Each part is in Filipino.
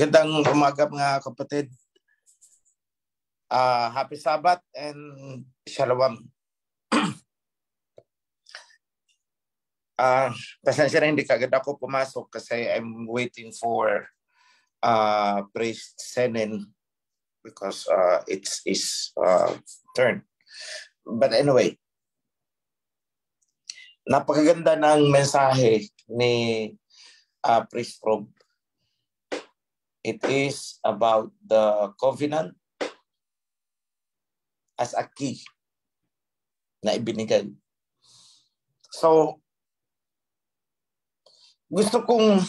Magandang umaga mga kapatid. Happy Sabbath and Shalom. Pasensya na hindi kagad ako pumasok kasi I'm waiting for Priest Senin because it's his turn. But anyway, napakaganda ng mensahe ni Priest Rob. It is about the covenant as a key na ibinigay. So, gusto kong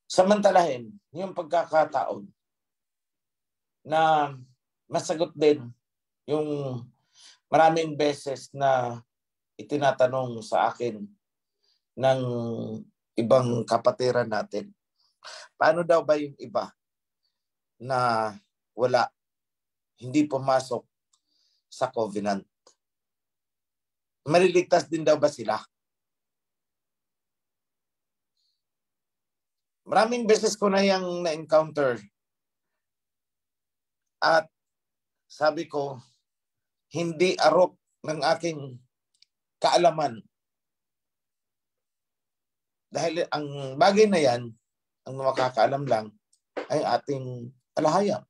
samantalahin yung pagkakataon na masagot din yung maraming beses na itinatanong sa akin ng ibang kapatiran natin. Paano daw ba yung iba na wala, hindi pumasok sa covenant? Mariligtas din daw ba sila? Maraming beses ko na yung na-encounter. At sabi ko, hindi arok ng aking kaalaman. Dahil ang bagay na yan, ang makakaalam lang ay ating alahayam.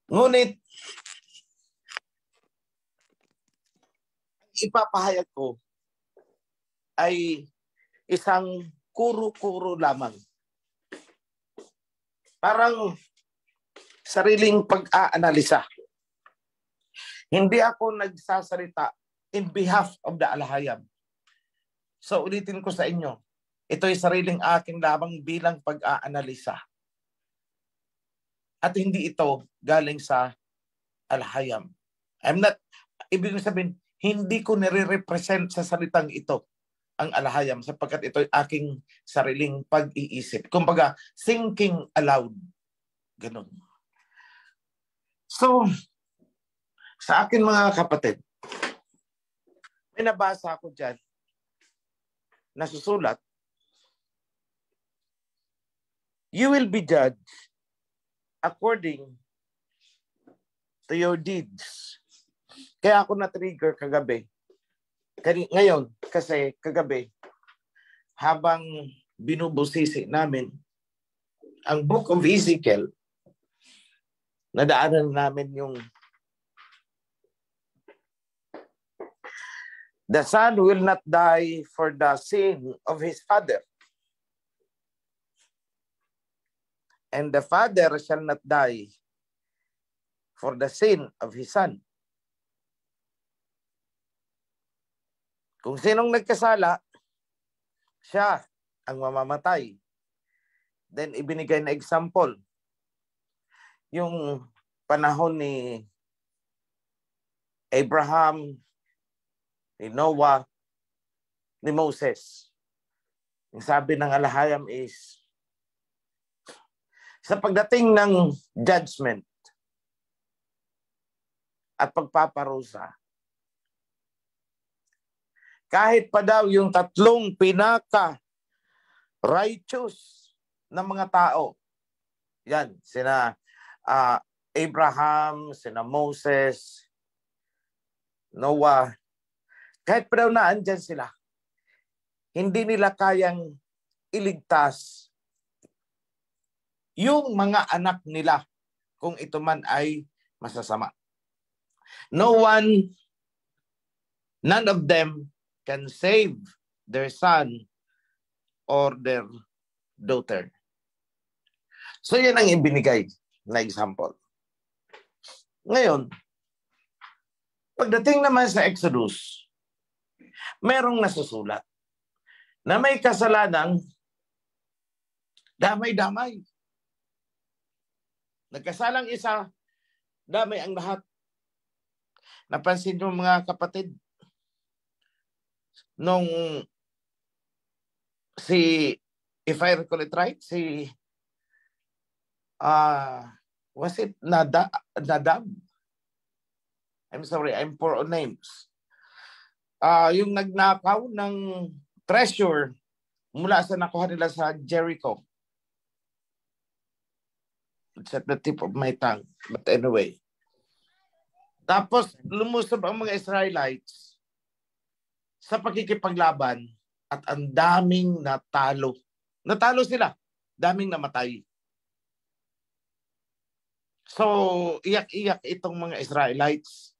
Ngunit, ipapahayag ko ay isang kuro-kuro lamang. Parang sariling pag-aanalisa. Hindi ako nagsasalita in behalf of the alahayam. So ulitin ko sa inyo, ito'y sariling aking lamang bilang pag-aanalisa. At hindi ito galing sa alahayam. Ibig sabihin, hindi ko nire-represent sa salitang ito ang alahayam sapagkat ito'y aking sariling pag-iisip. Kumbaga, thinking aloud. Ganun. So, sa akin mga kapatid, may nabasa ako dyan, nasusulat, you will be judged according to your deeds. Kaya ako na-trigger kagabi. Ngayon, kasi kagabi, habang binubusisi namin ang Book of Ezekiel, nadaanan namin yung the son will not die for the sin of his father, and the father shall not die for the sin of his son. Kung sinong nagkasala, siya ang mamamatay. Then ibinigay na example. Yung panahon ni Abraham, ni Noah, ni Moses. Yung sabi ng alahayam is, sa pagdating ng judgment at pagpaparusa, kahit pa daw yung tatlong pinaka-righteous na mga tao, yan, sina Abraham, sina Moses, Noah, kahit pa daw naandyan sila, hindi nila kayang iligtas yung mga anak nila kung ito man ay masasama. None of them can save their son or their daughter. So yan ang ibinigay na example. Ngayon, pagdating naman sa Exodus, merong nasusulat na may kasalanang damay-damay. Nagkasalang isa, damay ang lahat. Napansin nyo mga kapatid, nung if I recall it right, was it Nadab? I'm sorry, I'm poor on names. yung nagnakaw ng treasure mula sa nakuha nila sa Jericho. It's at the tip of my tongue. But anyway. Tapos lumusob ang mga Israelites sa pagkikipaglaban at ang daming natalo. Natalo sila. Daming namatay. So, iyak-iyak itong mga Israelites.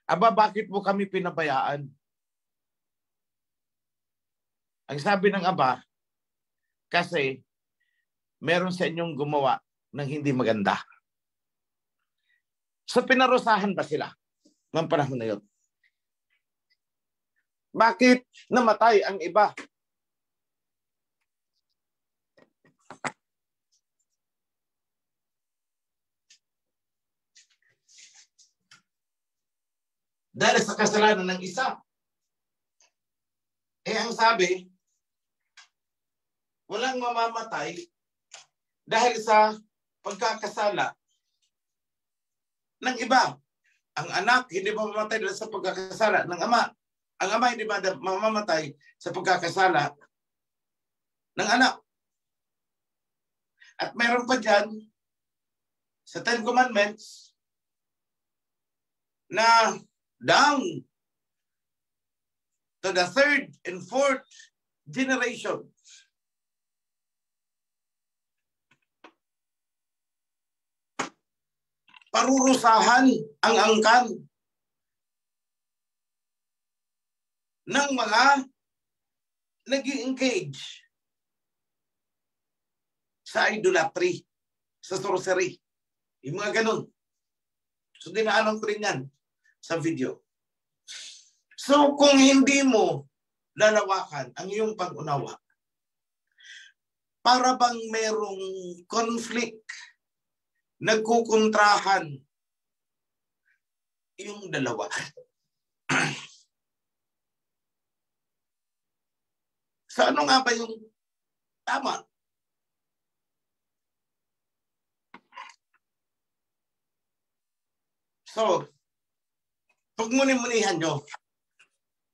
Aba, bakit mo kami pinabayaan? Ang sabi ng Aba, kasi meron sa inyong gumawa ng hindi maganda. So, pinarusahan ba sila ng panahon na yun? Bakit namatay ang iba? Dahil sa kasalanan ng isa. Ang sabi, walang mamamatay dahil sa pagkakasala ng iba. Ang anak hindi mamamatay dahil sa pagkakasala ng ama. Ang ama hindi mamamatay sa pagkakasala ng anak. At mayroon pa dyan sa Ten Commandments na down to the third and fourth generation. Parurusahan ang angkan ng mga nag-engage sa idolatry, sa sorcery. Yung mga ganun. So, dinaanan ko rin yan sa video. So, kung hindi mo lalawakan ang iyong pag-unawa, para bang merong conflict, nagkukontrahan yung dalawa. So, ano nga ba yung tama? So, pagmuni-munihan nyo,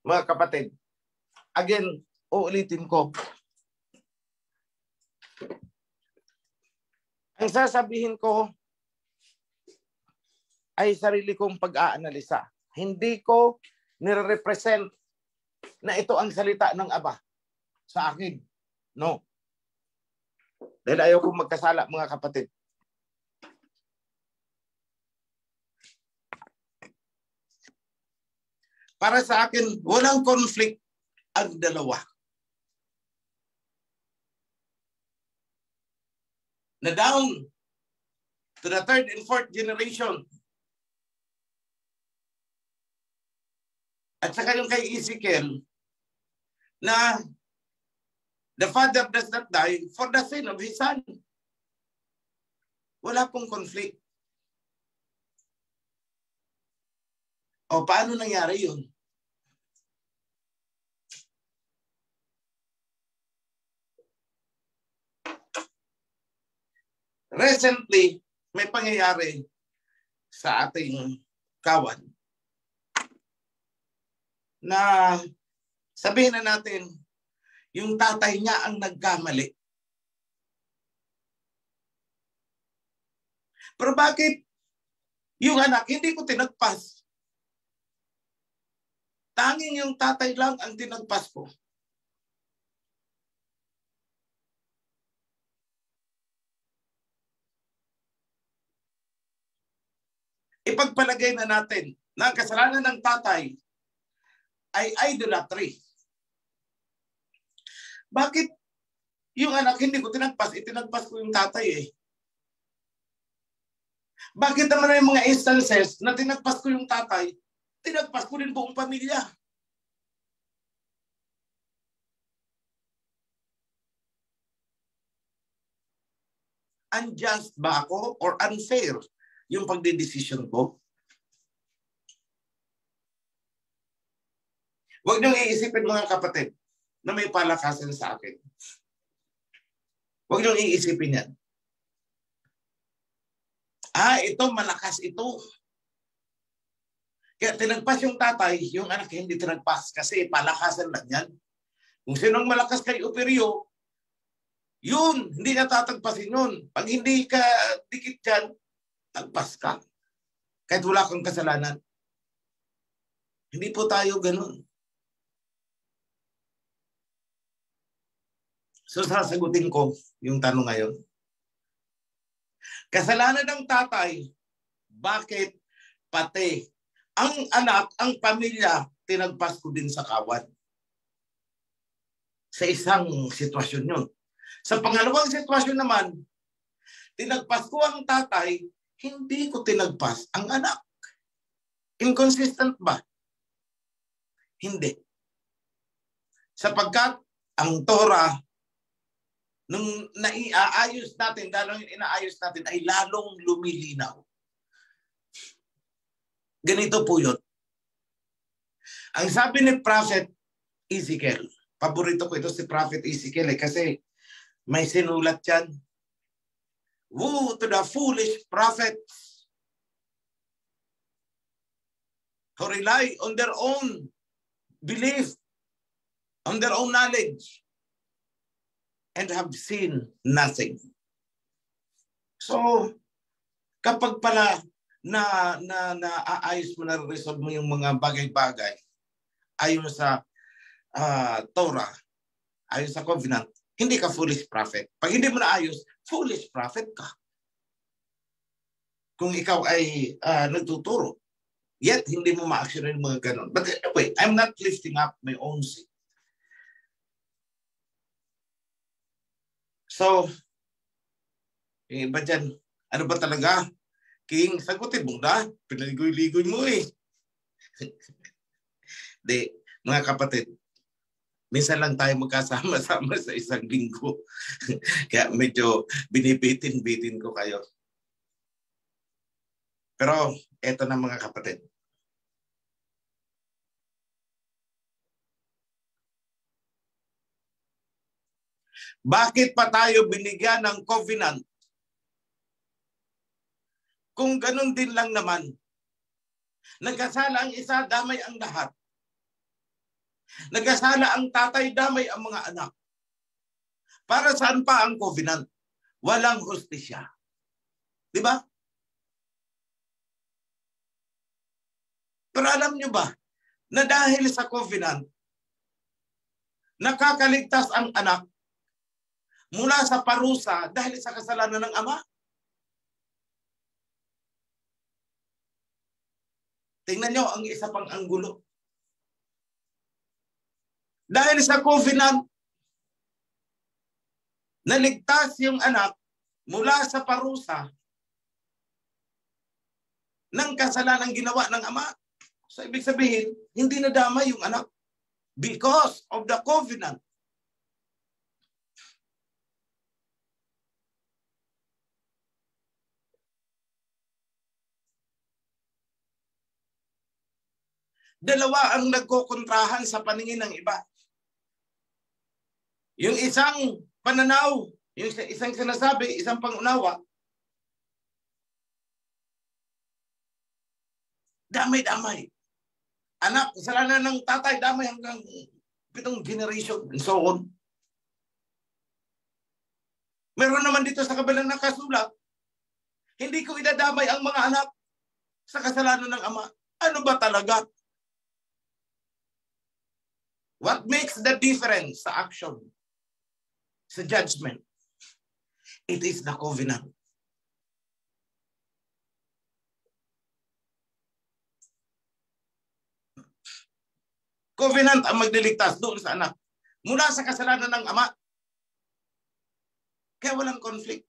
mga kapatid. Again, uulitin ko. Ang sasabihin ko ay sarili kong pag-aanalisa. Hindi ko nire-represent na ito ang salita ng Aba sa akin. No. Dahil ayaw kong magkasala, mga kapatid. Para sa akin, walang conflict ang dalawa. Na down to the third and fourth generation. At saka yung kay Ezekiel na the father does not die for the sin of his son. Wala pong conflict. O paano nangyari yun? Recently, may pangyayari sa ating kawan na sabihin na natin yung tatay niya ang nagkamali. Pero bakit yung anak hindi ko tinagpas? Tanging yung tatay lang ang tinagpas ko. Ipagpalagay na natin na ang kasalanan ng tatay ay idolatry. Bakit yung anak hindi ko tinagpas? Itinagpas ko yung tatay eh. Bakit naman may mga instances na tinagpas ko yung tatay, tinagpas ko din buong pamilya? Unjust ba ako or unfair yung pagdedesisyon ko? Huwag niyong iisipin, mga kapatid, na may palakasan sa akin. Huwag niyong iisipin yan. Ito, malakas ito. Kaya tinagpas yung tatay, yung anak hindi tinagpas kasi palakasan lang yan. Kung sinong malakas kay Operio, yun, hindi natatagpasin yun. Pag hindi ka dikit dyan, tagpas ka. Kahit wala kang kasalanan. Hindi po tayo ganun. So sasagutin ko yung tanong ngayon. Kasalanan ng tatay, bakit pati ang anak, ang pamilya, tinagpas ko din sa kawan? Sa isang sitwasyon yun. Sa pangalawang sitwasyon naman, tinagpas ko ang tatay, hindi ko tinagpas ang anak. Inconsistent ba? Hindi. Sapagkat ang Torah, nung naiaayos natin, lalong inaayos natin, ay lalong lumilinaw. Ganito po yun. Ang sabi ni Prophet Ezekiel, paborito ko ito si Prophet Ezekiel kasi may sinulat yan. Woe to the foolish prophets who rely on their own belief, on their own knowledge, and have seen nothing. So, kapag pala naayos mo, na-resolve mo yung mga bagay-bagay ayon sa Torah, ayon sa covenant, hindi ka foolish prophet. Pag hindi mo naayos, foolish prophet ka. Kung ikaw ay nagtuturo, yet hindi mo ma-action yung mga ganon. But anyway, I'm not lifting up my own sin. So, yung iba dyan, ano ba talaga? King, sagutin mo na. Pinaligoy-ligoy mo eh. Di, mga kapatid, minsan lang tayo magkasama-sama sa isang linggo. Kaya medyo binibitin-bitin ko kayo. Pero, eto na mga kapatid. Bakit pa tayo binigyan ng covenant? Kung ganun din lang naman, nagkasala ang isa, damay ang lahat. Nagkasala ang tatay, damay ang mga anak. Para saan pa ang covenant? Walang hustisya. Di ba? Pero alam nyo ba, na dahil sa covenant, nakakaligtas ang anak mula sa parusa dahil sa kasalanan ng ama? Tingnan nyo ang isa pang anggulo. Dahil sa covenant, naligtas yung anak mula sa parusa ng kasalanan ginawa ng ama. So ibig sabihin, hindi nadama yung anak because of the covenant. Dalawa ang nagkokontrahan sa paningin ng iba. Yung isang pananaw, yung isang sinasabi, isang pangunawa, damay-damay. Anak, kasalanan ng tatay, damay hanggang 7 generation, and so on. Meron naman dito sa kabilang nakasulat, hindi ko idadamay ang mga anak sa kasalanan ng ama. Ano ba talaga? What makes the difference sa action? Sa judgment? It is the covenant. Covenant ang magliligtas doon sa anak mula sa kasalanan ng ama. Kaya walang conflict.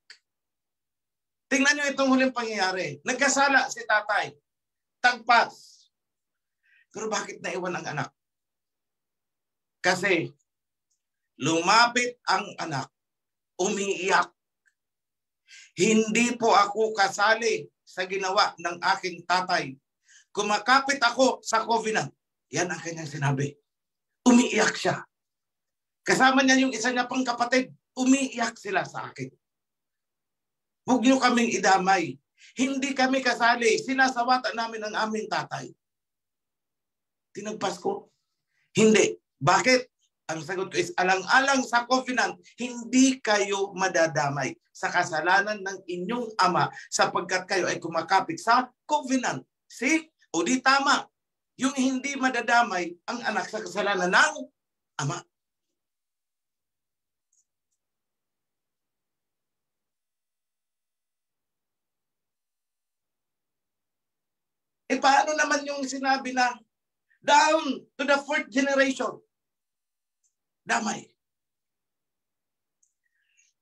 Tingnan nyo itong huling pangyayari. Nagkasala si tatay. Tagpas. Pero bakit naiwan ang anak? Kasi lumapit ang anak. Umiiyak. Hindi po ako kasali sa ginawa ng aking tatay. Kumakapit ako sa covenant. Yan ang kanyang sinabi. Umiiyak siya. Kasama niya yung isa niya pang kapatid. Umiiyak sila sa akin. Huwag niyo kaming idamay. Hindi kami kasali. Sinasawatan namin ang aming tatay. Tinagpas ko. Hindi. Bakit? Ang sagot ko is, alang-alang sa covenant, hindi kayo madadamay sa kasalanan ng inyong ama sapagkat kayo ay kumakapit sa covenant. See? O di tama. Yung hindi madadamay ang anak sa kasalanan ng ama. Paano naman yung sinabi na down to the fourth generation? Damay.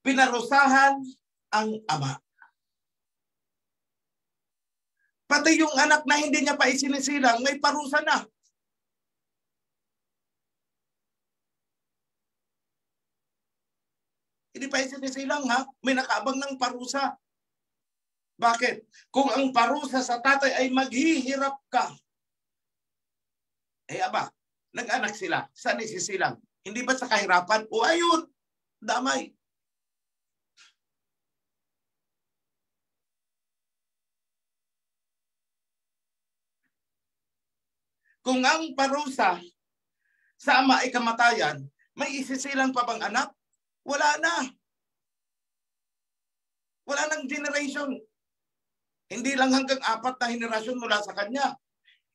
Pinarusahan ang ama. Pati yung anak na hindi niya pa isinisilang, may parusa na. Hindi pa isinisilang ha, may nakaabang ng parusa. Bakit? Kung ang parusa sa tatay ay maghihirap ka, aba, nag-anak sila, saan isisilang? Hindi ba sa kahirapan? O ayun, damay. Kung ang parusa sa ama ay kamatayan, may isisilang pa bang anak? Wala na. Wala nang generation. Hindi lang hanggang 4 na henerasyon mula sa kanya.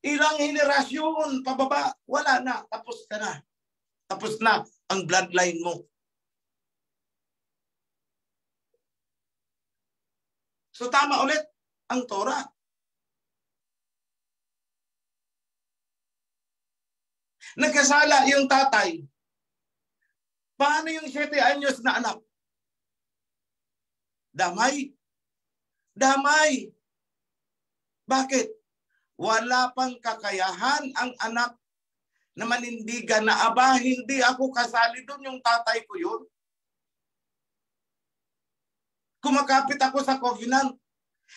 Ilang henerasyon pababa, wala na. Tapos ka na. Tapos na ang bloodline mo. So tama ulit ang Torah. Nagkasala yung tatay. Paano yung 7 anyos na anak? Damay. Damay. Bakit? Wala pang kakayahan ang anak na manindigan na, aba, hindi ako kasali doon, yung tatay ko yun. Kumakapit ako sa covenant.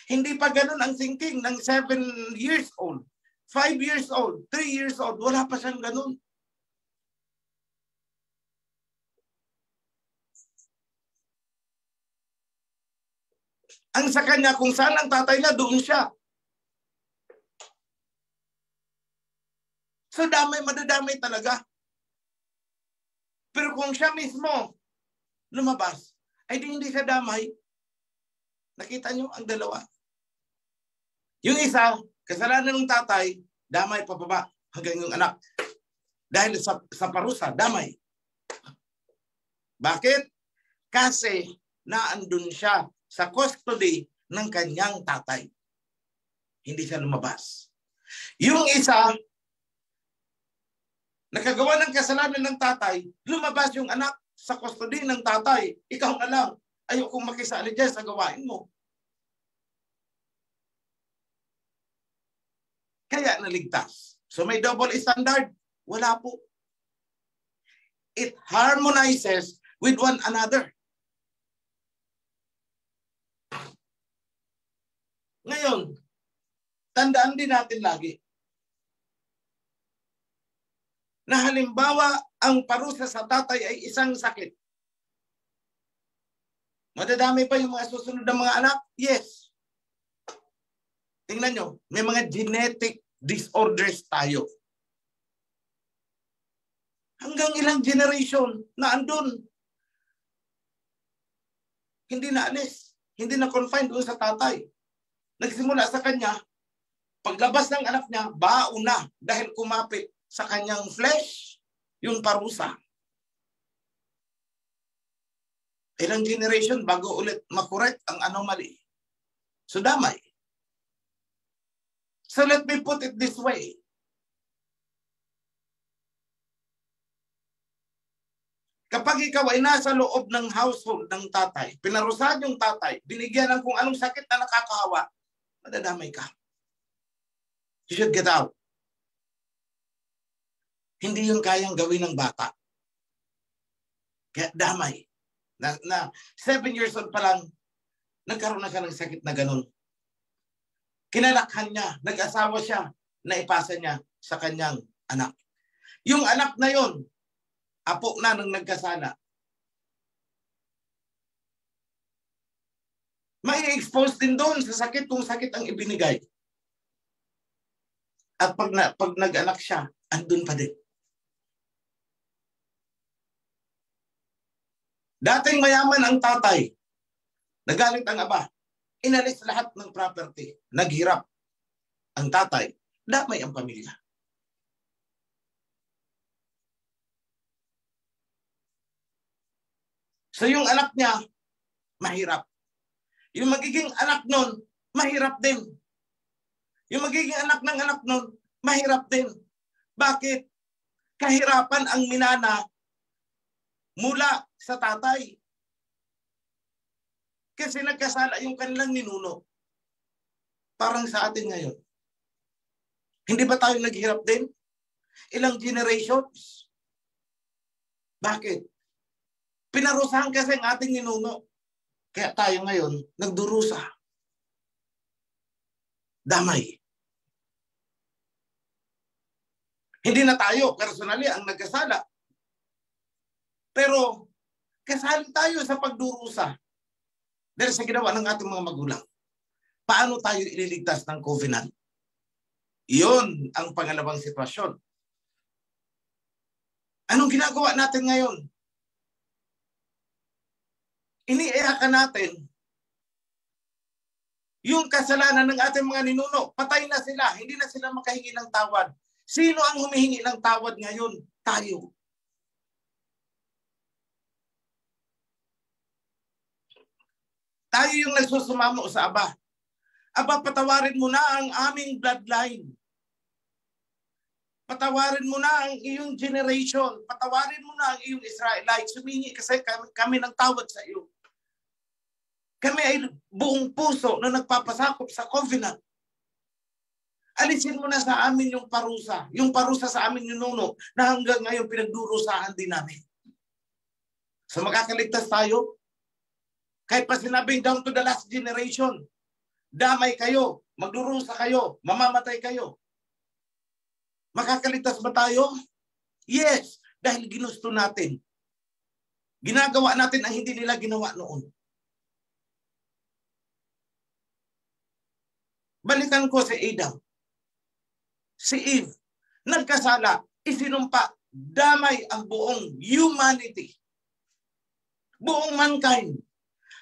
Hindi pa ganun ang thinking ng 7 years old, 5 years old, 3 years old. Wala pa siyang ganun. Ang sa kanya, kung saan ang tatay niya, doon siya. So damay, madadamay talaga. Pero kung siya mismo lumabas, ay hindi siya damay. Nakita niyo ang dalawa. Yung isa, kasalanan ng tatay, damay pababa hanggang yung anak. Dahil sa parusa, damay. Bakit? Kasi naandun siya sa custody ng kanyang tatay. Hindi siya lumabas. Yung isa, nakagawa ng kasalanan ng tatay, lumabas yung anak sa custody ng tatay. Ikaw na lang, ayokong makisali dyan sa gawain mo. Kaya naligtas. So may double standard? Wala po. It harmonizes with one another. Ngayon, tandaan din natin lagi na halimbawa ang parusa sa tatay ay isang sakit. Madadami pa yung mga susunod na mga anak? Yes. Tingnan nyo, may mga genetic disorders tayo. Hanggang ilang generation na andun. Hindi na alis. Hindi na confined doon sa tatay. Nagsimula sa kanya, paglabas ng anak niya, baon na dahil kumapit sa kanyang flesh, yung parusa. Ilang generation bago ulit makorek ang anomaly. So damay. So let me put it this way. Kapag ikaw ay nasa loob ng household ng tatay, pinarusahan yung tatay, binigyan ng kung anong sakit na nakakahawa, madadamay ka. You should get out. Hindi yung kayang gawin ng bata. Kaya damay. Na 7 years old pa lang, nagkaroon na siya ng sakit na ganun. Kinalakhan niya, nag-asawa siya, naipasa niya sa kanyang anak. Yung anak na yon, apo na nang nagkasala. Mai-expose din doon sa sakit kung sakit ang ibinigay. At pag nag-anak siya, andun pa din. Dating mayaman ang tatay, nagalit ang aba, inalis lahat ng property, naghirap ang tatay, damay ang pamilya. So yung anak niya, mahirap. Yung magiging anak nun, mahirap din. Yung magiging anak ng anak nun, mahirap din. Bakit? Kahirapan ang minana mula sa tatay. Kasi nagkasala yung kanilang ninuno. Parang sa atin ngayon. Hindi ba tayo naghirap din? Ilang generations? Bakit? Pinarusahan kasi ang ating ninuno. Kaya tayo ngayon, nagdurusa. Damay. Hindi na tayo, personally, ang nagkasala. Pero, kasali tayo sa pagdurusa. Dahil sa ginawa ng ating mga magulang. Paano tayo ililigtas ng covenant? Iyon ang pangalawang sitwasyon. Anong ginagawa natin ngayon? Iniiyakan natin yung kasalanan ng ating mga ninuno. Patay na sila. Hindi na sila makahingi ng tawad. Sino ang humihingi ng tawad ngayon? Tayo. Tayo yung nagsusumamo sa Aba. Aba, patawarin mo na ang aming bloodline. Patawarin mo na ang iyong generation. Patawarin mo na ang iyong Israelites. Humingi kasi kami ng tawad sa iyo. Kami ay buong puso na nagpapasakop sa covenant. Alisin mo na sa amin yung parusa. Yung parusa sa amin yung nuno na hanggang ngayon pinagdurusahan din namin. So makakaligtas tayo. Kahit pa sinabing down to the last generation, damay kayo, magdurusa kayo, mamamatay kayo. Makakaligtas ba tayo? Yes, dahil ginusto natin. Ginagawa natin ang hindi nila ginawa noon. Balikan ko si Adam. Si Eve. Nagkasala, isinumpa, damay ang buong humanity. Buong mankind.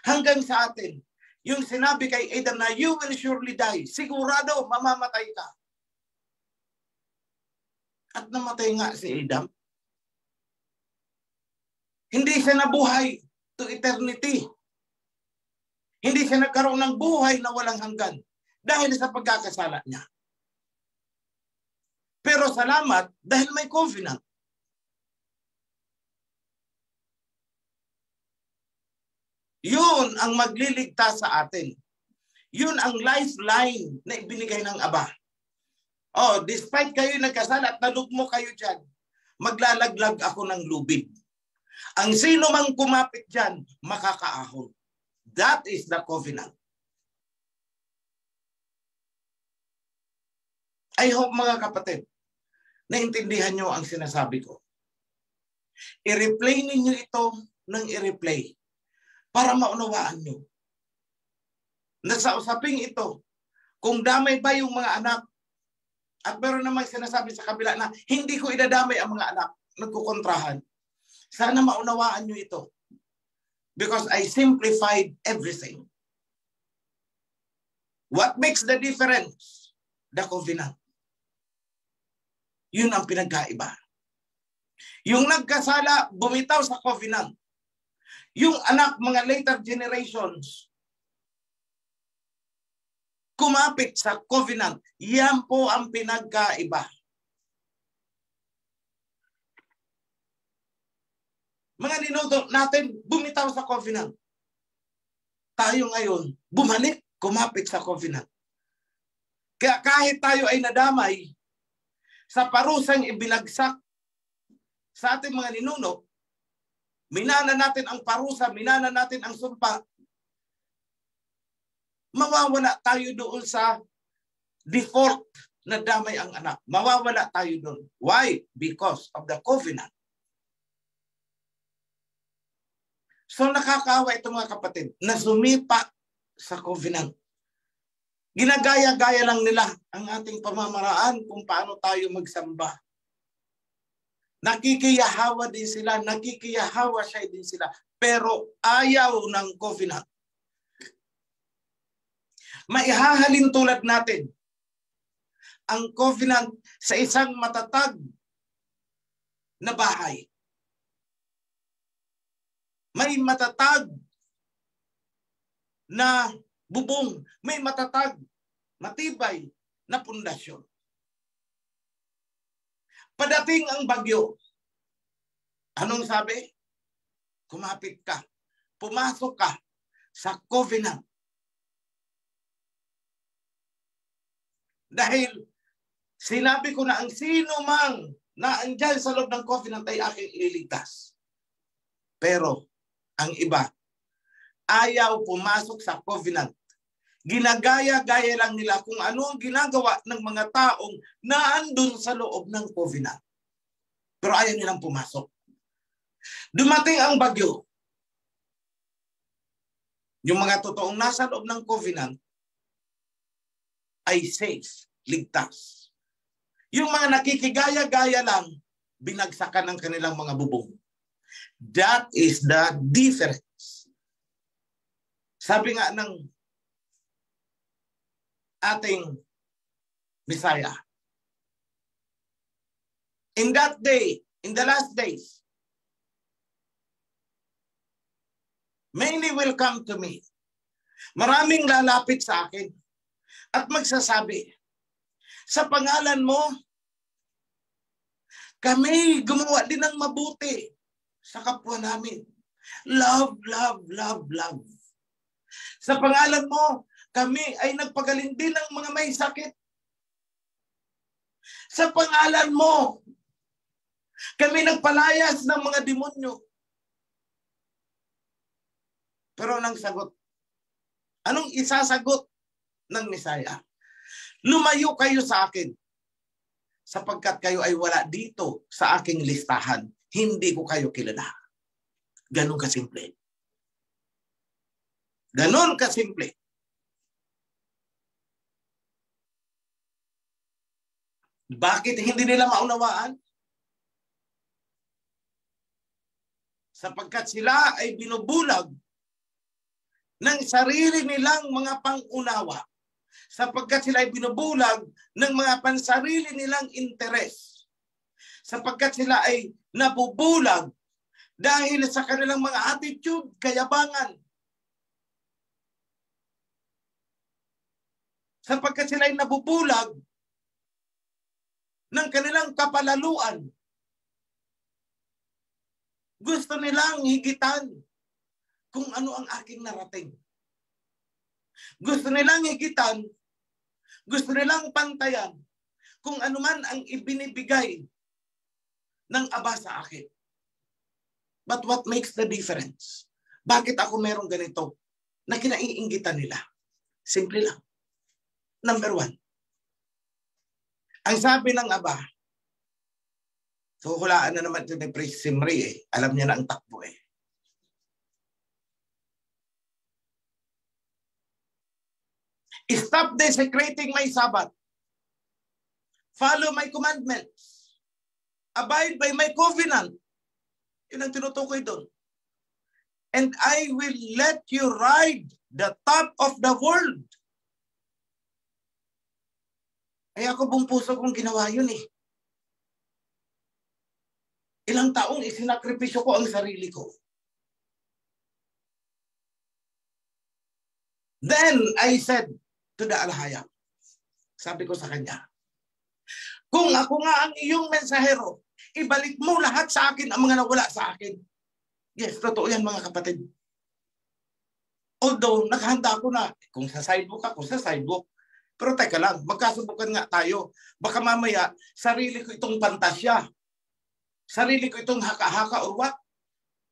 Hanggang sa atin. Yung sinabi kay Adam na you will surely die. Sigurado, mamamatay ka. At namatay nga si Adam. Hindi siya nabuhay to eternity. Hindi siya nagkaroon ng buhay na walang hanggan. Dahil sa pagkakasala niya. Pero salamat dahil may covenant. Yun ang magliligtas sa atin. Yun ang lifeline na ibinigay ng Aba. Oh, despite kayo nagkasala at nalugmo kayo dyan, maglalaglag ako ng lubid. Ang sino mang kumapit dyan, makakaahon. That is the covenant. I hope mga kapatid, naintindihan nyo ang sinasabi ko. I-replay ninyo ito ng i-replay para maunawaan nyo. Na sa usaping ito, kung damay ba yung mga anak, at meron namang sinasabi sa kabila na hindi ko idadamay ang mga anak, nagkukontrahan. Sana maunawaan nyo ito. Because I simplified everything. What makes the difference? The covenant. Yun ang pinagkaiba. Yung nagkasala, bumitaw sa covenant. Yung anak, mga later generations, kumapit sa covenant. Yan po ang pinagkaiba. Mga ninuno natin, bumitaw sa covenant. Tayo ngayon, bumalik, kumapit sa covenant. Kaya kahit tayo ay nadamay, sa parusang ibinagsak sa ating mga ninuno, minana natin ang parusa, minana natin ang sumpa, mawawala tayo doon sa default na damay ang anak. Mawawala tayo doon. Why? Because of the covenant. So nakakaawa ito mga kapatid, na sumipa sa covenant. Ginagaya-gaya lang nila ang ating pamamaraan kung paano tayo magsamba. Nakikiyahawa din sila, nakikiyahawa siya din sila. Pero ayaw ng covenant. Maihahalin tulad natin ang covenant sa isang matatag na bahay. May matatag na bubong, may matatag, matibay na pundasyon. Padating ang bagyo. Anong sabi? Kumapit ka. Pumasok ka sa covenant. Dahil sinabi ko na ang sino mang na andyan sa loob ng covenant ay aking ililigtas. Pero ang iba, ayaw pumasok sa covenant. Ginagaya-gaya lang nila kung ano ang ginagawa ng mga taong naandun sa loob ng covenant. Pero ayaw nilang pumasok. Dumating ang bagyo. Yung mga totoong nasa loob ng covenant ay safe, ligtas. Yung mga nakikigaya-gaya lang, binagsakan ng kanilang mga bubong. That is the difference. Sabi nga ng ating Messiah, in that day, in the last days, many will come to me. Maraming lalapit sa akin at magsasabi, sa pangalan mo, kami gumawa din ng mabuti sa kapwa namin. Love, love, love, love. Sa pangalan mo, kami ay nagpagaling din ng mga may sakit. Sa pangalan mo, kami nagpalayas ng mga demonyo. Pero anong sagot? Anong isasagot ng Messiah? Lumayo kayo sa akin, sapagkat kayo ay wala dito sa aking listahan. Hindi ko kayo kilala. Ganon kasimple. Ganon kasimple. Bakit hindi nila maunawaan? Sapagkat sila ay binubulag ng sarili nilang mga pangunawa. Sapagkat sila ay binubulag ng mga pansarili nilang interes. Sapagkat sila ay nabubulag dahil sa kanilang mga attitude, kayabangan. Sapagkat sila ay nabubulag ng kanilang kapalaluan. Gusto nilang higitan kung ano ang aking narating. Gusto nilang higitan, gusto nilang pantayan kung ano man ang ibinibigay ng Aba sa akin. But what makes the difference? Bakit ako merong ganito na kinaiinggitan nila? Simple lang. Number one, ang sabi ng Aba, so hulaan na naman ito ni Priest Simri eh. Alam niya na ang takbo eh. Stop desecrating my Sabbath. Follow my commandments. Abide by my covenant. Yun ang tinutukoy doon. And I will let you ride the top of the world. Ay ako buong puso kong ginawa yun eh. Ilang taong isinakripisyo ko ang sarili ko. Then I said to the Alhayam, sabi ko sa kanya, kung ako nga ang iyong mensahero, ibalik mo lahat sa akin ang mga nawala sa akin. Yes, totoo yan mga kapatid. Although, naghanda ako na, kung sa sidewalk ako, sa sidewalk. Pero teka lang, magkasubukan nga tayo. Baka mamaya, sarili ko itong pantasya. Sarili ko itong haka-haka or what?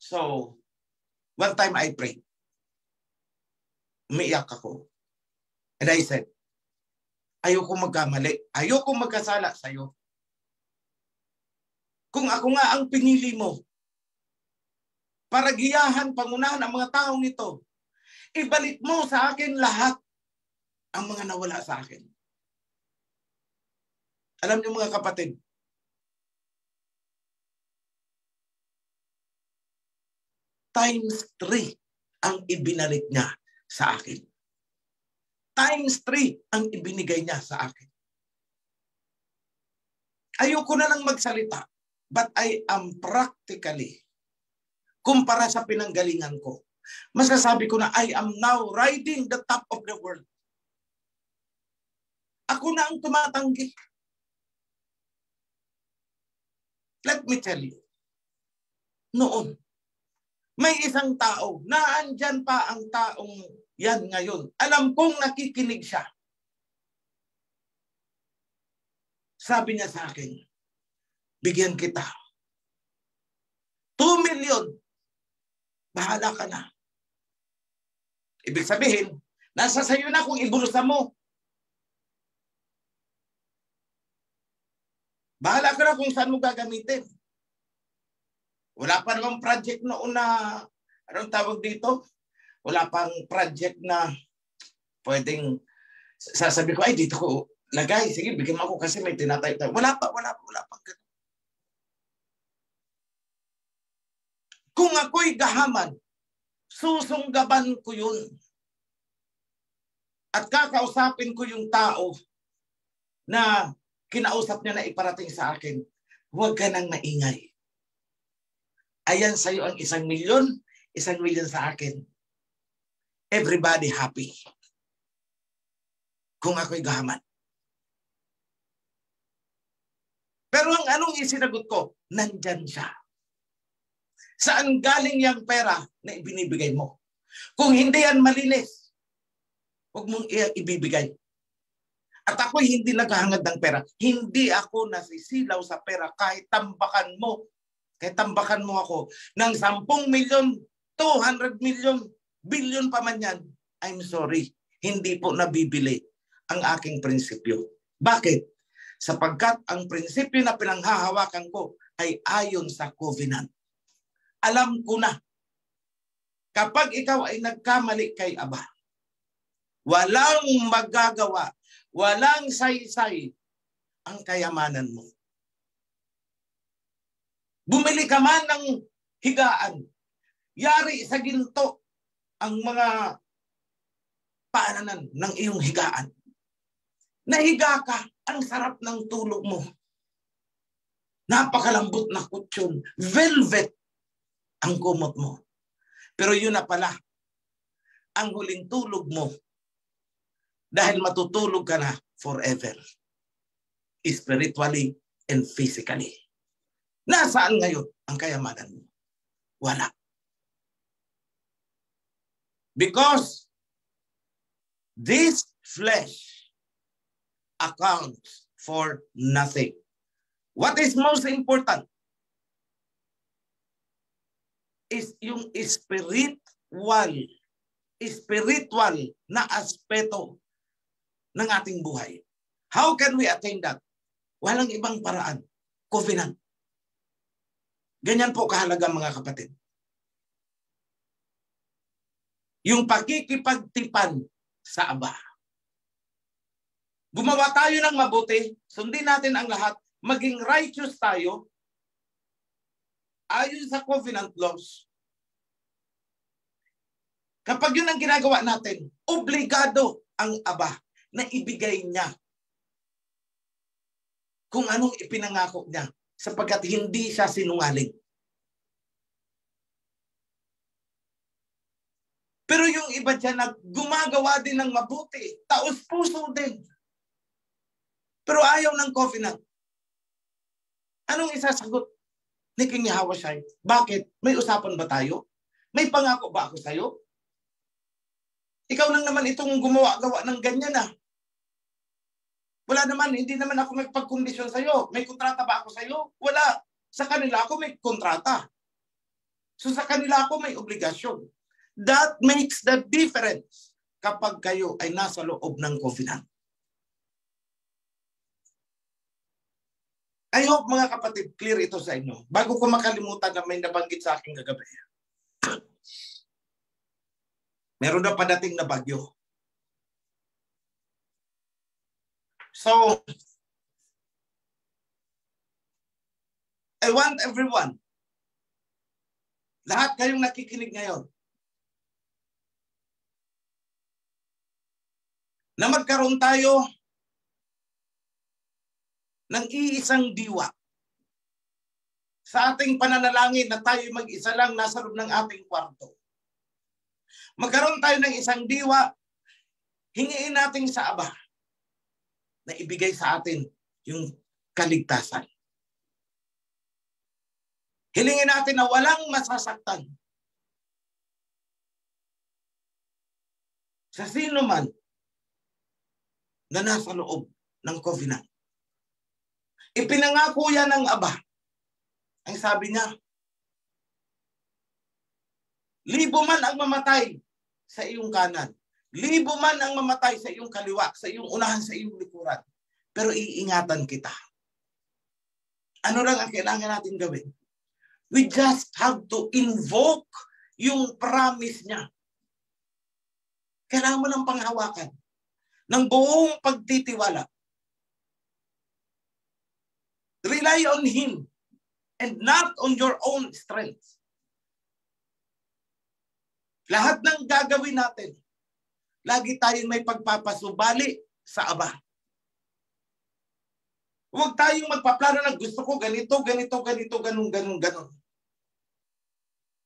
So, one time I prayed. Umiiyak ako. And I said, ayoko magkamali. Ayoko magkasala sa'yo. Kung ako nga ang pinili mo, para giyahan, pangunahan ang mga taong ito, ibalik mo sa akin lahat ang mga nawala sa akin. Alam niyo mga kapatid, times 3 ang ibinalik niya sa akin. Times 3 ang ibinigay niya sa akin. Ayoko na lang magsalita, but I am practically, kumpara sa pinanggalingan ko, masasabi ko na I am now riding the top of the world. Ako na ang tumatanggi. Let me tell you, noon, may isang tao, naandyan pa ang taong yan ngayon. Alam kong nakikinig siya. Sabi niya sa akin, bigyan kita. 2 million. Bahala ka na. Ibig sabihin, nasa sayo na kung ibulusan mo. Bahala ka na kung saan mo gagamitin. Wala pa namang project noon na, anong tawag dito? Wala pang project na pwedeng sasabi ko, ay dito ko lagay. Sige, bigyan mo ako kasi may tinatay. Wala pa ganun. Kung ako'y gahaman, susunggaban ko yun. At kakausapin ko yung tao na kinausap niya na iparating sa akin. Huwag ka nang maingay. Ayan sa'yo ang 1 milyon, 1 milyon sa akin. Everybody happy. Kung ako'y gahaman. Pero ang anong isinagot ko? Nandyan siya. Saan galing yung pera na ibinibigay mo? Kung hindi yan malinis, huwag mong ibibigay. At ako'y hindi naghahangad ng pera. Hindi ako nasisilaw sa pera kahit tambakan mo. Kahit tambakan mo ako ng 10 milyon, 200 milyon, billion pa man yan. I'm sorry. Hindi po nabibili ang aking prinsipyo. Bakit? Sapagkat ang prinsipyo na pinanghahawakan ko ay ayon sa covenant. Alam ko na, kapag ikaw ay nagkamali kay Aba, walang magagawa, walang saysay ang kayamanan mo. Bumili ka man ng higaan, yari sa ginto ang mga paananan ng iyong higaan. Nahiga ka, ang sarap ng tulog mo. Napakalambot na kutsyon, velvet ang kumot mo. Pero yun na pala, ang huling tulog mo, dahil matutulog ka na forever. Spiritually and physically. Nasaan ngayon ang kayamanan mo? Wala. Because this flesh accounts for nothing. What is most important is yung spiritual na aspeto ng ating buhay. How can we attain that? Walang ibang paraan. Covenant. Ganyan po kahalaga mga kapatid. Yung pakikipagtipan sa Aba. Gumawa tayo ng mabuti, sundin natin ang lahat, maging righteous tayo, ayon sa covenant laws. Kapag yun ang ginagawa natin, obligado ang Aba na ibigay niya kung anong ipinangako niya sapagkat hindi siya sinungaling. Pero yung iba dyan na gumagawa din ng mabuti, taos-puso din. Pero ayaw ng covenant. Anong isasagot ni King Yahushua? Bakit? May usapan ba tayo? May pangako ba ako sa'yo? Ikaw lang naman itong gumawa-gawa ng ganyan ah. Wala naman, hindi naman ako may pagkondisyon sa'yo. May kontrata ba ako sa'yo? Wala. Sa kanila ako may kontrata. So sa kanila ako may obligasyon. That makes the difference kapag kayo ay nasa loob ng covenant. I hope mga kapatid, clear ito sa inyo. Bago ko makalimutan na may nabanggit sa aking kagabi. Meron na padating na bagyo. So, I want everyone Lahat kayong nakikinig ngayon, na magkaroon tayo ng iisang diwa sa ating pananalangin na tayo mag-isa lang nasa loob ng ating kwarto. Magkaroon tayo ng isang diwa, hingiin natin sa Aba na ibigay sa atin yung kaligtasan. Hilingin natin na walang masasaktan sa sino man na nasa loob ng covenant. Ipinangako yan ng Aba. Ang sabi niya, 1,000 man ang mamatay sa iyong kanan, 1,000 man ang mamatay sa iyong kaliwa, sa iyong unahan, sa iyong likuran, pero iingatan kita. Ano lang ang kailangan natin gawin? We just have to invoke yung promise niya. Kailangan mo ng panghawakan ng buong pagtitiwala. Rely on Him and not on your own strength. Lahat ng gagawin natin, lagi tayong may pagpapasubali sa Aba. Huwag tayong magpaplano na gusto ko ganito, ganito, ganito, ganun, ganun, ganun.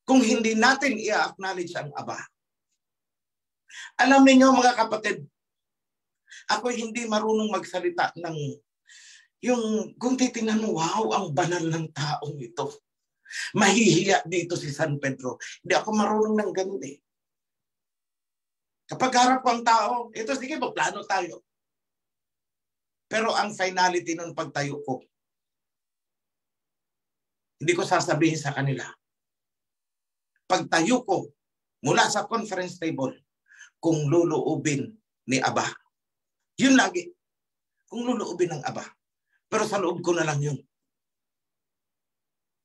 Kung hindi natin i-acknowledge ang Aba. Alam niyo mga kapatid, ako hindi marunong magsalita ng yung kung titingnan mo, wow, ang banal ng taong ito. Mahihiya dito si San Pedro. Hindi ako marunong ng ganun eh. Kapag harap ko ang tao, ito sige, magplano tayo. Pero ang finality ng pagtayo ko, hindi ko sasabihin sa kanila. Pagtayo ko mula sa conference table, kung luluubin ni Aba. Yun lagi. Kung luluubin ng Aba. Pero sa loob ko na lang yun.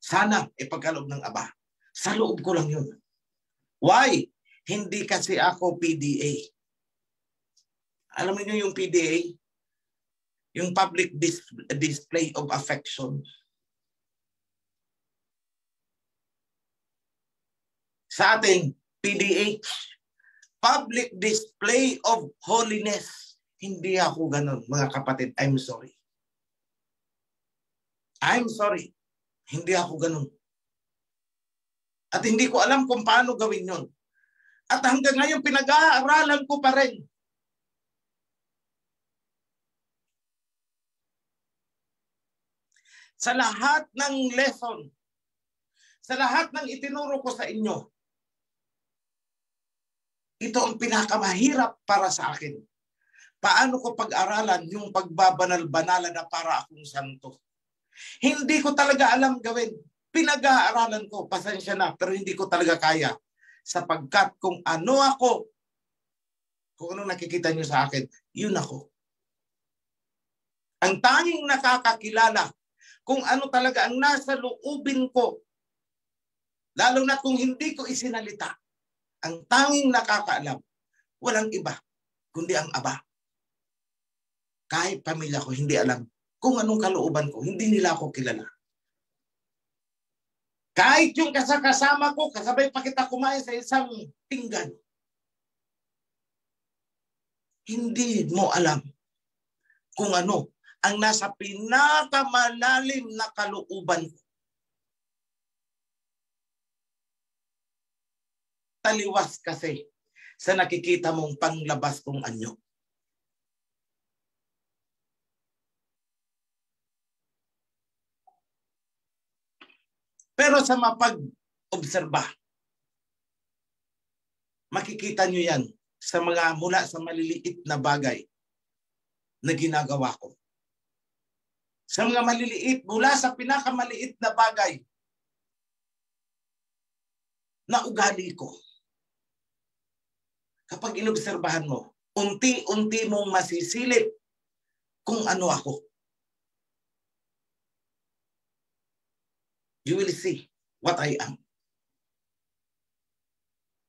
Sana ipagkaloob ng Aba. Sa loob ko lang yun. Why? Hindi kasi ako PDA. Alam niyo yung PDA? Yung public display of affection. Sa ating PDH, public display of holiness. Hindi ako ganun, mga kapatid. I'm sorry. I'm sorry. Hindi ako ganun. At hindi ko alam kung paano gawin yun. At hanggang ngayon, pinag-aaralan ko pa rin. Sa lahat ng lesson, sa lahat ng itinuro ko sa inyo, ito ang pinakamahirap para sa akin. Paano ko pag-aralan yung pagbabanal-banalan na para akong santo? Hindi ko talaga alam gawin. Pinag-aaralan ko, pasensya na, pero hindi ko talaga kaya. Sapagkat kung ano ako, kung ano nakikita nyo sa akin, yun ako. Ang tanging nakakakilala kung ano talaga ang nasa loobin ko, lalo na kung hindi ko isinalita, ang tanging nakakaalam, walang iba, kundi ang Aba. Kahit pamilya ko, hindi alam kung anong kalooban ko, hindi nila ako kilala. Kahit yung kasama ko, kasabay pa kita kumain sa isang pinggan, hindi mo alam kung ano ang nasa pinakamalalim na kalooban ko. Taliwas kasi sa nakikita mong panglabas kong anyo. Pero sa mapag-obserba, makikita nyo yan sa mga mula sa maliliit na bagay na ginagawa ko. Sa mga maliliit, mula sa pinakamaliit na bagay na ugali ko. Kapag inobserbahan mo, unti-unti mong masisilip kung ano ako. You will see what I am.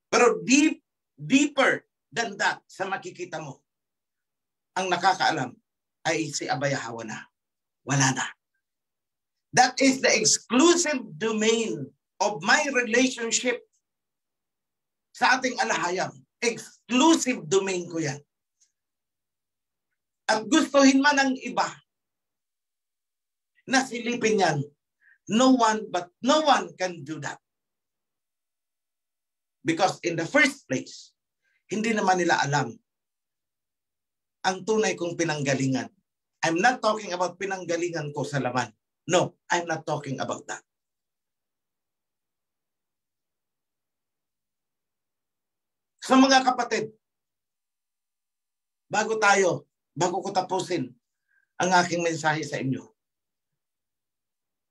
Pero deeper than that, sa makikita mo, ang nakakaalam ay si Abayahawa na. Wala na. That is the exclusive domain of my relationship sa ating alahayam. Exclusive domain ko yan. At gustuhin man ng iba na silipin yan, no one can do that. Because in the first place, hindi naman nila alam ang tunay kong pinanggalingan. I'm not talking about pinanggalingan ko sa laman. No, I'm not talking about that. So mga kapatid, bago ko tapusin ang aking mensahe sa inyo,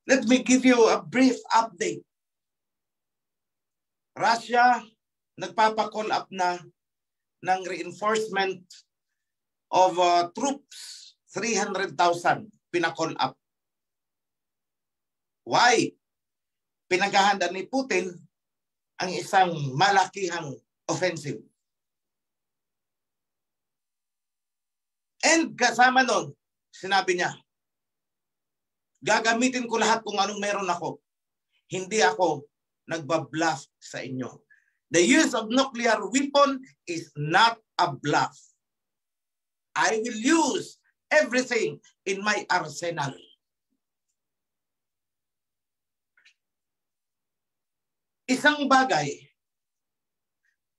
let me give you a brief update. Russia, nagpapa-call up na ng reinforcement of troops, 300,000 pina-call up. Why? Pinaghahanda ni Putin ang isang malakihang offensive. And kasama nun, sinabi niya, gagamitin ko lahat kung anong meron ako. Hindi ako nagbabluff sa inyo. The use of nuclear weapon is not a bluff. I will use everything in my arsenal. Isang bagay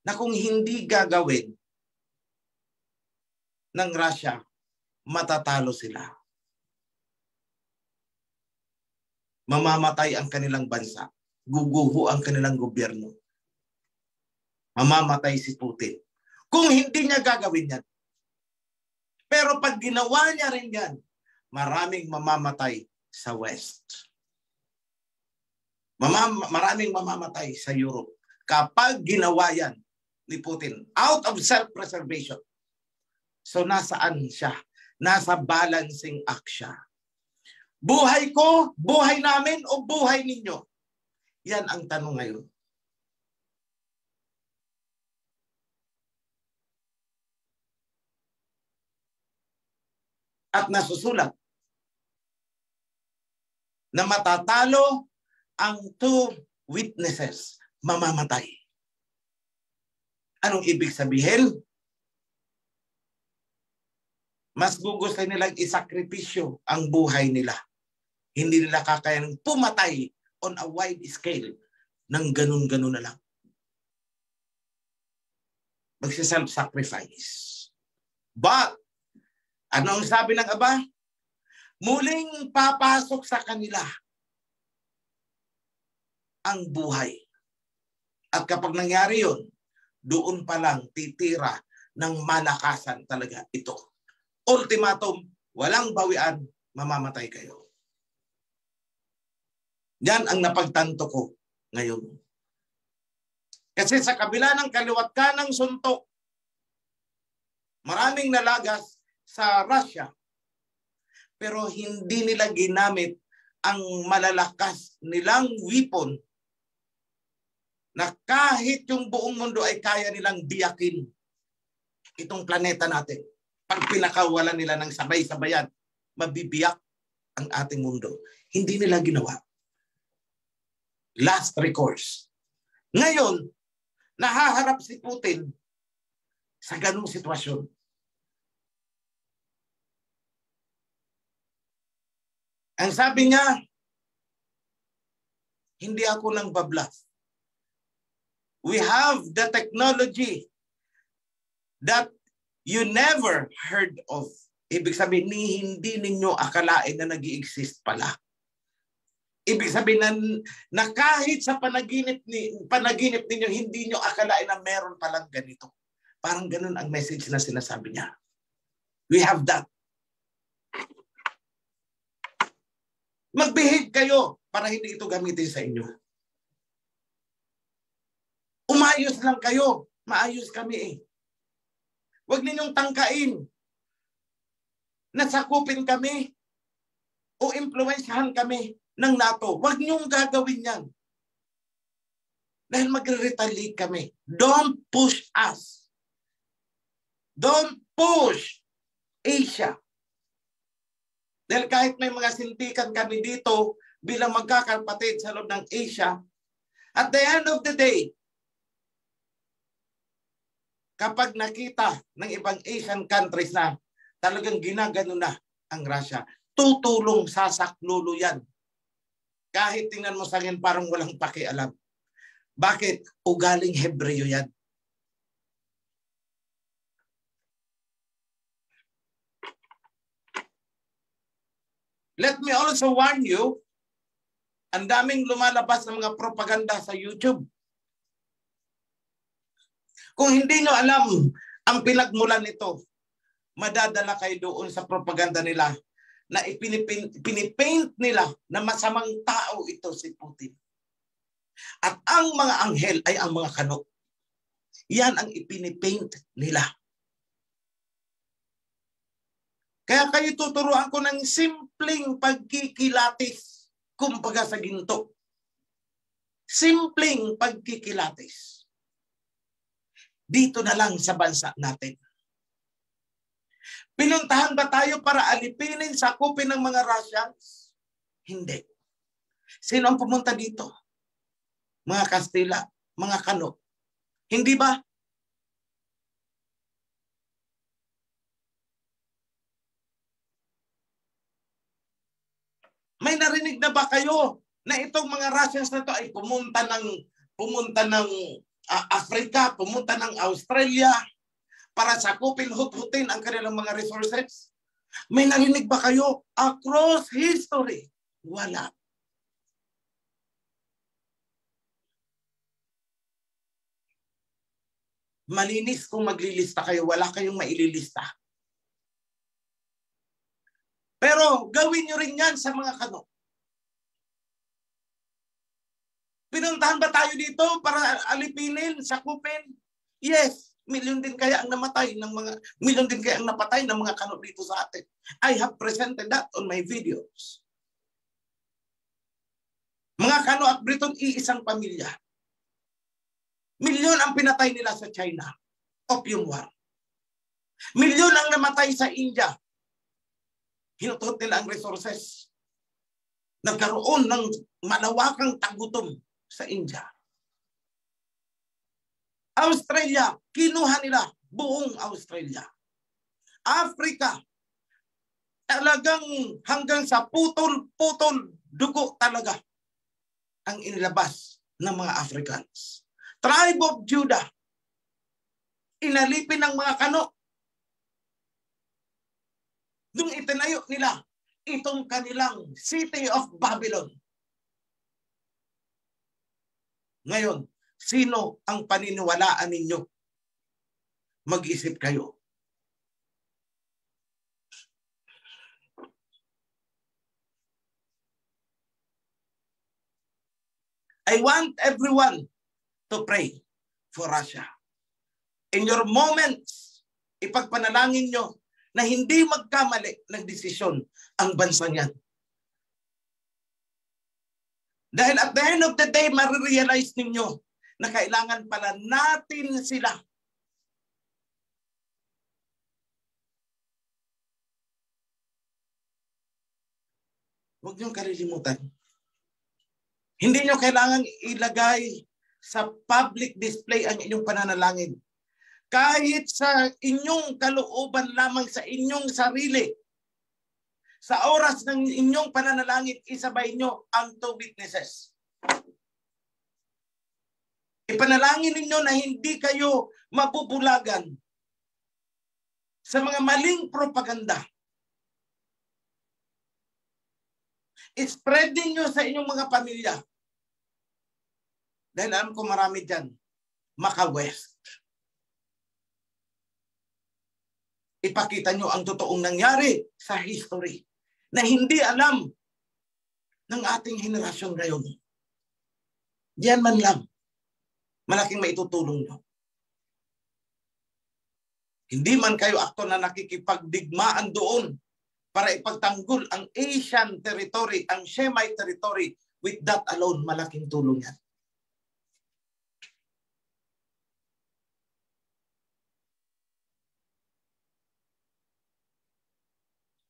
na kung hindi gagawin ng Russia, matatalo sila. Mamamatay ang kanilang bansa. Guguho ang kanilang gobyerno. Mamamatay si Putin. Kung hindi niya gagawin yan. Pero pag ginawa niya rin yan, maraming mamamatay sa West. Maraming mamamatay sa Europe. Kapag ginawa yan ni Putin, out of self-preservation. So nasaan siya? Nasa balancing act siya. Buhay ko, buhay namin, o buhay ninyo? Yan ang tanong ngayon. At nasusulat na matatalo ang two witnesses, mamamatay. Anong ibig sabihin? Mas gugustuhin nilang isakripisyo ang buhay nila. Hindi nila kakayanin pumatay on a wide scale ng ganun-ganun na lang. Magsi-self-sacrifice. But, ano ang sabi ng Aba? Muling papasok sa kanila ang buhay. At kapag nangyari yun, doon pa lang titira ng malakasan talaga ito. Ultimatum, walang bawian, mamamatay kayo. Yan ang napagtanto ko ngayon. Kasi sa kabila ng kaliwat kanang suntok, maraming nalagas sa Russia, pero hindi nila ginamit ang malalakas nilang weapon na kahit yung buong mundo ay kaya nilang biyakin itong planeta natin. Pag pinakawalan nila ng sabay-sabayan, mabibiyak ang ating mundo. Hindi nila ginawa. Last recourse. Ngayon, nahaharap si Putin sa ganung sitwasyon. Ang sabi niya, hindi ako nang babluff. We have the technology that you never heard of. Ibig sabihin, hindi ninyo akalain na nag-i-exist pala. Ibig sabihin na kahit sa panaginip ninyo, hindi nyo akalain na meron palang ganito. Parang ganun ang message na sinasabi niya. We have that. Mag-behave kayo para hindi ito gamitin sa inyo. Umayos lang kayo. Maayos kami eh. Huwag ninyong tangkain na sakupin kami o impluwensyahan kami ng NATO. Huwag niyong gagawin yan. Dahil magre-retaliate kami. Don't push us. Don't push Asia. Dahil kahit may mga sintikan kami dito bilang magkakapatid sa loob ng Asia, At the end of the day, kapag nakita ng ibang Asian countries na talagang ginagano na ang Russia, tutulong sasaklulo yan. Kahit tingnan mo sa akin parang walang pakialam. Bakit? Ugaling Hebreo yan. Let me also warn you, ang daming lumalabas ng mga propaganda sa YouTube. Kung hindi nyo alam ang pinagmulan nito, madadala kayo doon sa propaganda nila na pinipaint nila na masamang tao ito si Putin. At ang mga anghel ay ang mga kanok. Yan ang ipinipaint nila. Kaya kayo tuturuan ko ng simpleng pagkikilatis, kumbaga sa ginto. Simpleng pagkikilatis. Dito na lang sa bansa natin. Pinuntahan ba tayo para alipinin, sakupin ng mga Russians? Hindi. Sino ang pumunta dito? Mga Kastila, mga Kano. Hindi ba? May narinig na ba kayo na itong mga Russians na to ay pumunta ng Africa, pumunta ng Australia para sakupin, hut-hutin ang kanilang mga resources? May narinig ba kayo? Across history, wala. Malinis kung maglilista kayo, wala kayong maililista. Pero gawin nyo rin yan sa mga Kano. Pinuntahan ba tayo dito para alipinin, sakupin? Yes. Milyon din kaya ang napatay ng mga Kano dito sa atin. I have presented that on my videos. Mga Kano at Briton, iisang pamilya. Milyon ang pinatay nila sa China. Opium War. Milyon ang namatay sa India. Hinutot nila ang resources. Nagkaroon ng malawakang tagutom sa India. Australia, kinuha nila buong Australia. Africa, talagang hanggang sa putol-putol dugo talaga ang inilabas ng mga Africans. Tribe of Judah, inalipin ng mga Kano. Nung itinayo nila itong kanilang City of Babylon. Ngayon, sino ang paniniwalaan ninyo? Mag-isip kayo. I want everyone to pray for Russia. In your moments, ipagpanalangin nyo na hindi magkamali ng desisyon ang bansa niyan. Dahil at the end of the day, marirealize ninyo na kailangan pala natin sila. Huwag niyong kalilimutan. Hindi niyo kailangan ilagay sa public display ang inyong pananalangin. Kahit sa inyong kalooban lamang sa inyong sarili, sa oras ng inyong pananalangin, isabay nyo ang 2 witnesses. Ipanalangin ninyo na hindi kayo mabubulagan sa mga maling propaganda. I-spread nyo sa inyong mga pamilya. Dahil alam ko marami dyan, maka-west. Ipakita nyo ang totoong nangyari sa history na hindi alam ng ating henerasyon ngayon. Diyan man lang, malaking maitutulong nyo. Hindi man kayo akto na nakikipagdigmaan doon para ipagtanggol ang Asian territory, ang Shemite territory, with that alone, malaking tulong yan.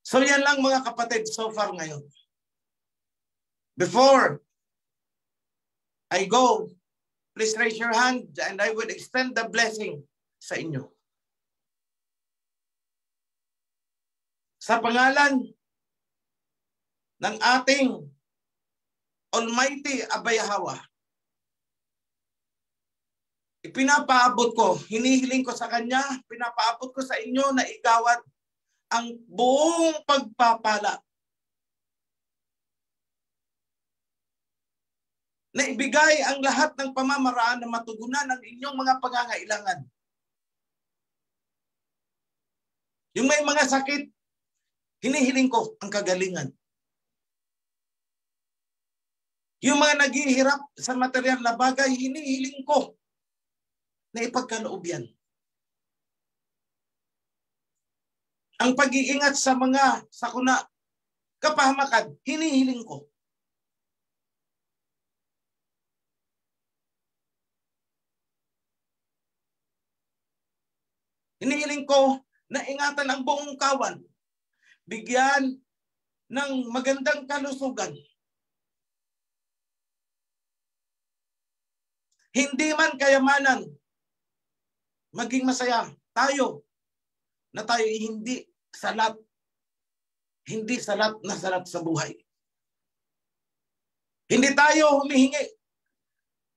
So yan lang mga kapatid so far ngayon. Before I go. Please raise your hand and I will extend the blessing sa inyo. Sa pangalan ng ating Almighty Abay Yahweh, ipinapaabot ko, hinihiling ko sa Kanya, pinapaabot ko sa inyo na igawad ang buong pagpapala na ibigay ang lahat ng pamamaraan na matugunan ang inyong mga pangangailangan. Yung may mga sakit, hinihiling ko ang kagalingan. Yung mga naghihirap sa material na bagay, hinihiling ko na ipagkaloob yan. Ang pag-iingat sa mga sakuna, kapahamakan, hinihiling ko. Hinihiling ko na ingatan ang buong kawan. Bigyan ng magandang kalusugan. Hindi man kayamanan, maging masaya tayo na tayo hindi salat na salat sa buhay. Hindi tayo humihingi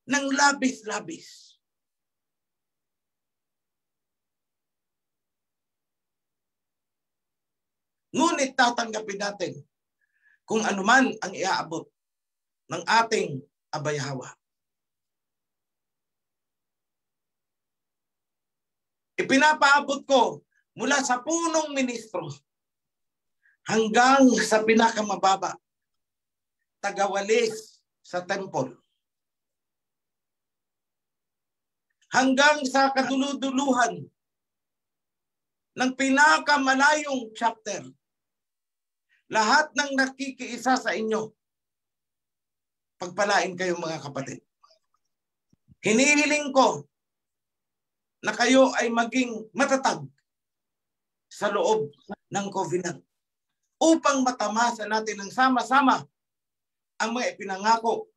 ng labis-labis. Ngunit tatanggapin natin kung anuman ang iaabot ng ating Abay Yahweh. Ipinapaabot ko mula sa punong ministro hanggang sa pinakamababa, tagawalis sa temple. Hanggang sa kaduluduluhan ng pinakamalayong chapter. Lahat ng nakikiisa sa inyo, pagpalain kayo mga kapatid. Hinihiling ko na kayo ay maging matatag sa loob ng covenant upang matamasa natin ng sama-sama ang mga ipinangako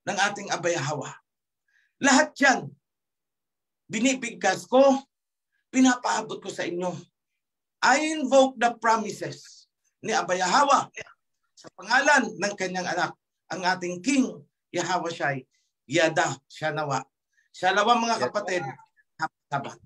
ng ating Abay Yahweh. Lahat yan, binibigkas ko, pinapaabot ko sa inyo. I invoke the promises ni Abay Yahweh sa pangalan ng kanyang anak, ang ating King Yahweh Shai, Yada Shanawa. Shalawa mga kapatid, Sabat.